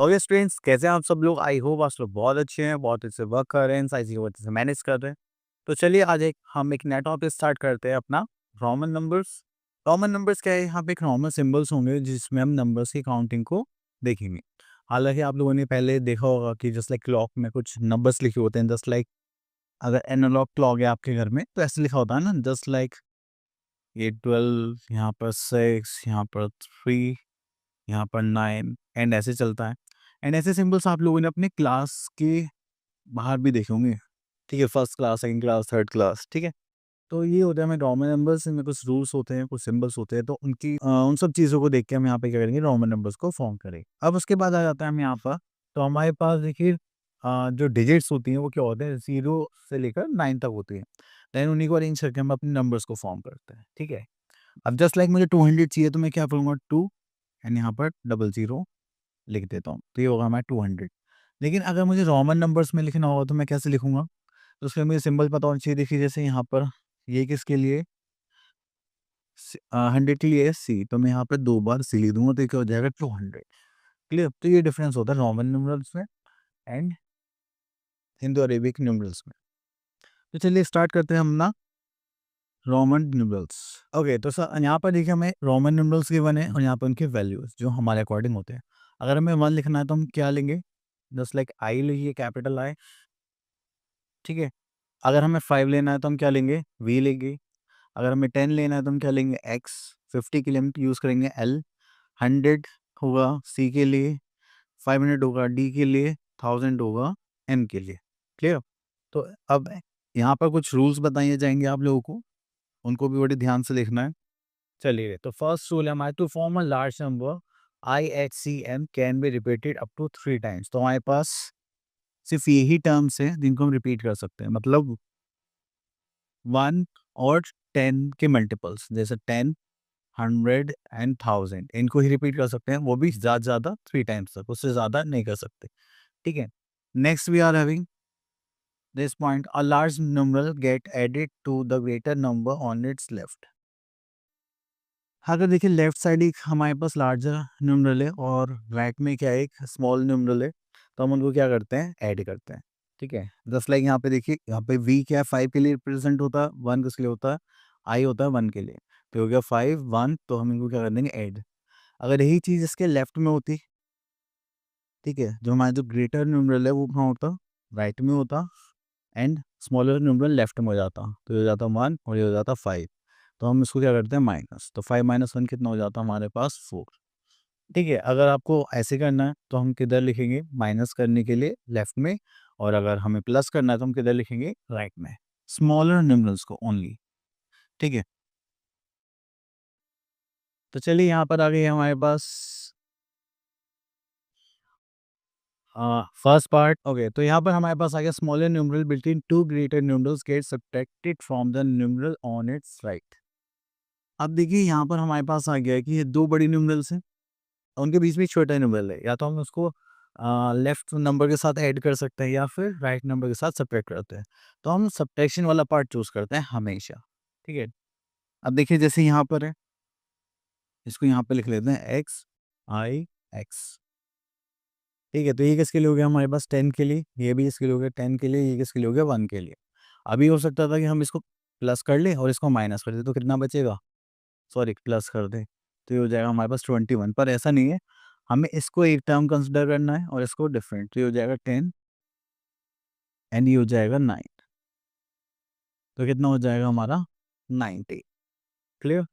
Okay students, कैसे हैं आप सब लोग? आई होप आप सब बहुत अच्छे हैं, बहुत अच्छे से वर्क कर रहे हैं, सारी चीज़ें अच्छे से मैनेज कर रहे हैं। तो चलिए आज हम एक नया टॉपिक स्टार्ट करते हैं अपना रोमन नंबर्स। रोमन नंबर्स क्या है? यहाँ पे एक रोमन सिंबल्स होंगे जिसमें हम नंबर्स की काउंटिंग को देखेंगे। हालांकि आप लोगों ने पहले देखा होगा कि जस्ट लाइक क्लॉक में कुछ नंबर्स लिखे होते हैं, जस्ट लाइक अगर एनालॉग क्लॉक है आपके घर में तो ऐसे लिखा होता है ना, जस्ट लाइक ये 12, यहाँ पर 6, यहाँ पर 3, यहाँ पर 9 एंड ऐसे चलता है। एंड ऐसे सिंबल्स आप लोगों ने अपने क्लास के बाहर भी देखे होंगे, ठीक है? First class, second class, third class, ठीक है? तो ये होता है हमें रोमन नंबर्स में कुछ रूल्स होते हैं, कुछ सिंबल्स होते हैं, तो उन सब चीज़ों को देख के हम यहाँ पे क्या करेंगे, रोमन नंबर्स को फॉर्म करेंगे। अब उसके बाद आ जाता है हम यहाँ पर, तो हमारे पास देखिए जो डिजिट्स होती हैं वो क्या होते हैं, 0 से लेकर 9 तक होती हैं। देन उन्हीं को अरेंज करके हम अपने नंबर्स को फॉर्म करते हैं, ठीक है? अब जस्ट लाइक मुझे 200 चाहिए तो मैं क्या करूँगा, 2 एंड यहाँ पर डबल 0 लिख देता हूँ, तो ये होगा हमारा 200। लेकिन अगर मुझे रोमन नंबर्स में लिखना होगा तो मैं कैसे लिखूँगा? तो उसके लिए मुझे सिंबल पता होना चाहिए। देखिए जैसे यहाँ पर ये किसके लिए 100 के लिए है सी, तो मैं यहाँ पे 2 बार सी लिख दूँगा तो ये क्या हो जाएगा 200। क्लियर? तो ये डिफरेंस होता है रोमन न्यूमरल्स में एंड हिंदू अरेबिक न्यूमरल्स में। तो चलिए स्टार्ट करते हैं हम ना रोमन न्यूमरल्स। ओके, तो सर यहाँ पर देखिए हमें रोमन न्यूमरल्स गिवन है और यहाँ पर उनके वैल्यूज जो हमारे अकॉर्डिंग होते हैं। अगर हमें 1 लिखना है तो हम क्या लेंगे? जस्ट लाइक आई लिखिए, कैपिटल आई, ठीक है? अगर हमें 5 लेना है तो हम क्या लेंगे? वी लेंगे। अगर हमें 10 लेना है तो हम क्या लेंगे? एक्स। 50 के लिए हम यूज़ करेंगे एल। 100 होगा सी के लिए, 500 होगा डी के लिए, 1000 होगा एम के लिए। क्लियर? तो अब यहाँ पर कुछ रूल्स बताए जाएंगे आप लोगों को, उनको भी बड़े ध्यान से देखना है। चलिए, तो फर्स्ट रूल है हमारे, to form a large number I H C M can be repeated up to 3 times. तो हमारे पास सिर्फ यही टर्म्स है जिनको हम रिपीट कर सकते हैं, मतलब 1 और 10 के मल्टीपल्स, जैसे 10, 100 एंड 1000 इनको ही रिपीट कर सकते हैं, वो भी ज़्यादा से ज़्यादा 3 टाइम्स तक, उससे ज़्यादा नहीं कर सकते, ठीक है? Next we are having this point, a large numeral get added to the greater number on its left. अगर देखिए लेफ्ट साइड एक हमारे पास लार्जर न्यूमरल है और राइट में क्या है, एक स्मॉल न्यूमरल है, तो हम उनको क्या करते हैं, ऐड करते हैं, ठीक है? जस्ट लाइक यहाँ पे देखिए, यहाँ पे वी क्या है, 5 के लिए रिप्रेजेंट होता है, 1 किसके लिए होता है, आई होता है 1 के लिए, तो हो गया 5 1, तो हम इनको क्या कर देंगे, ऐड। अगर यही चीज़ इसके लेफ्ट में होती, ठीक है, जो हमारा जो ग्रेटर न्यूमरल है वो कहाँ होता, राइट में होता, एंड स्मॉलर न्यूमरल लेफ्ट में हो जाता, तो ये हो जाता 1 और ये हो जाता 5। तो हम इसको क्या करते हैं, माइनस, तो 5 माइनस 1 कितना हो जाता है हमारे पास, 4। ठीक है, अगर आपको ऐसे करना है तो हम किधर लिखेंगे, माइनस करने के लिए लेफ्ट में, और अगर हमें प्लस करना है तो हम किधर लिखेंगे, राइट में, स्मॉलर न्यूमरल्स को ओनली, ठीक है? तो चलिए यहाँ पर आ गई हमारे पास फर्स्ट पार्ट। ओके, तो यहाँ पर हमारे पास आ गया, smaller numeral between two greater numerals get subtracted from the numeral on its right. अब देखिए यहाँ पर हमारे पास आ गया है कि ये दो बड़ी न्यूमरल्स हैं, उनके बीच में एक छोटा न्यूमरल है, या तो हम उसको लेफ्ट नंबर के साथ ऐड कर सकते हैं या फिर राइट नंबर के साथ सब्ट्रैक्ट करते हैं। तो हम सब्ट्रैक्शन वाला पार्ट चूज करते हैं हमेशा, ठीक है? अब देखिए जैसे यहाँ पर है, इसको यहाँ पे लिख लेते हैं एक्स आई एक्स, ठीक है? तो ये किसके लिए हो गया हमारे पास, 10 के लिए, ये भी इसके लिए हो गया 10 के लिए, ये किसके लिए हो गया, 1 के लिए। अभी हो सकता था कि हम इसको प्लस कर लें और इसको माइनस कर दें, तो कितना बचेगा, सॉरी प्लस कर दें, तो ये हो जाएगा हमारे पास 21, पर ऐसा नहीं है, हमें इसको एक टर्म कंसिडर करना है और इसको डिफरेंट, तो ये हो जाएगा 10 एंड ये हो जाएगा 9, तो कितना हो जाएगा हमारा 90। क्लियर?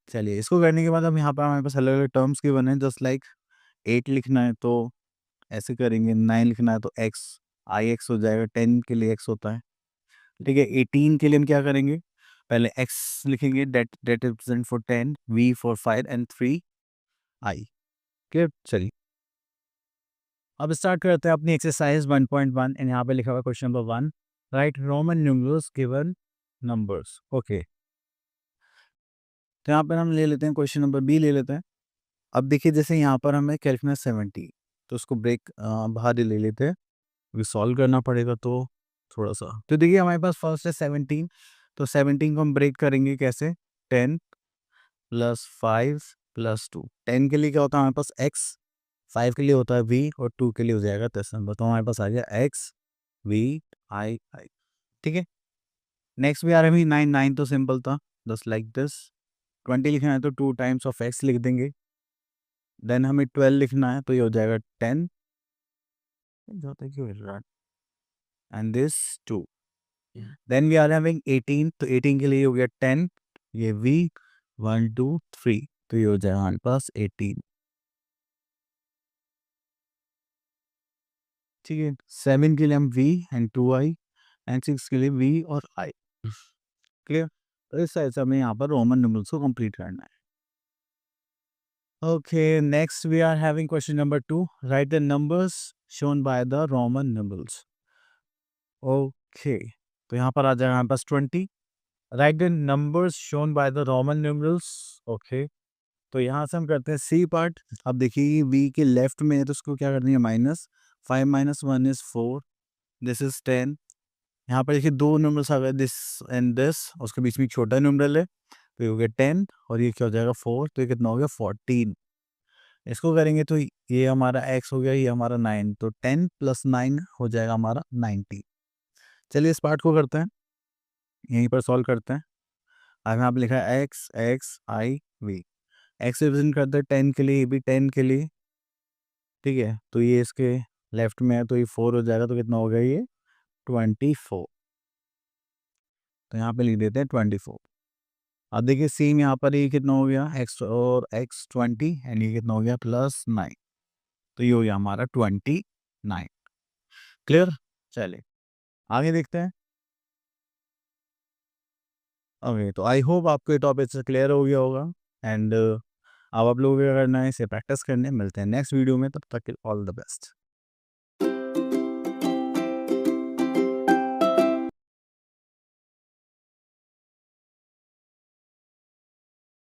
चलिए, इसको करने के बाद अब यहाँ पर हमारे पास अलग अलग टर्म्स के बने, जस्ट लाइक 8 लिखना है तो ऐसे करेंगे, 9 लिखना है तो एक्स आई एक्स हो जाएगा, 10 के लिए एक्स होता है, ठीक है? 18 के लिए हम क्या करेंगे, पहले एक्स लिखेंगे, that that represent for 10, V for 5 and 3 I. Clear? चलिए अब स्टार्ट करते हैं अपनी एक्सरसाइज 1.1 एंड यहाँ पे लिखा हुआ है question number 1, right Roman numerals given numbers. Okay, तो यहाँ पर हम ले लेते हैं क्वेश्चन नंबर बी ले लेते हैं। अब देखिए जैसे यहाँ पर हमें कैलकुलेट 70, तो उसको ब्रेक बाहर ही ले लेते हैं, क्योंकि सॉल्व करना पड़ेगा तो थोड़ा सा। तो देखिए हमारे पास फर्स्ट है 17, तो 17 को हम ब्रेक करेंगे कैसे, 10 + 5 + 2, 10 के लिए क्या होता है हमारे पास एक्स, 5 के लिए होता है v और 2 के लिए हो जाएगा 10 नंबर, तो हमारे पास आ गया x v i i। ठीक है, नेक्स्ट भी आ रहा है 9, 9 तो सिंपल था, जस्ट लाइक दिस। 20 लिखना है तो 2 टाइम्स ऑफ x लिख देंगे। देन हमें 12 लिखना है तो ये हो जाएगा 10, क्यों and this 2। Then we are having 18, तो 18 के लिए हो गया 10, ये v 1 2 3, तो ये हो जाएगा हमारे पास 18। ठीक है, 7 के लिए हम v एंड 2i, एंड 6 के लिए v और i। क्लियर? तो इस तरह से हमें यहाँ पर रोमन न्यूमरल्स को कंप्लीट करना है। Okay, next we are having question number 2. Write the numbers shown by the Roman numerals. Okay, तो यहाँ पर आ जाएगा हमारे पास 20. Write the numbers shown by the Roman numerals. Okay, तो यहाँ से हम करते हैं C पार्ट। अब देखिए V के लेफ्ट में है तो उसको क्या करनी है, minus 5 minus 1 is 4, this is 10। यहाँ पर देखिए दो नंबर्स आ गए, दिस एंड दिस, उसके बीच में एक छोटा नंबर है तो ये हो गया 10 और ये क्या हो जाएगा 4, तो ये कितना हो गया 14। इसको करेंगे तो ये हमारा x हो गया, ये हमारा 9, तो 10 प्लस 9 हो जाएगा हमारा 90। चलिए इस पार्ट को करते हैं, यहीं पर सॉल्व करते हैं। अब यहाँ पे लिखा है x x i v, x represent करते हैं 10 के लिए, ये भी 10 के लिए। ठीक है, तो ये इसके लेफ्ट में है तो ये 4 हो जाएगा, तो कितना हो गया ये 24। तो यहाँ पे लिख देते हैं 24। अब देखिए सेम यहाँ पर ये कितना हो गया x और x 20, एंड ये कितना हो गया +9, तो ये हो गया हमारा 29। क्लियर? चलिए आगे देखते हैं। ओके, तो आई होप आपको ये टॉपिक से क्लियर हो गया होगा, एंड अब आप लोगों को क्या करना है, इसे प्रैक्टिस करने। मिलते हैं नेक्स्ट वीडियो में, तब तक ऑल द बेस्ट।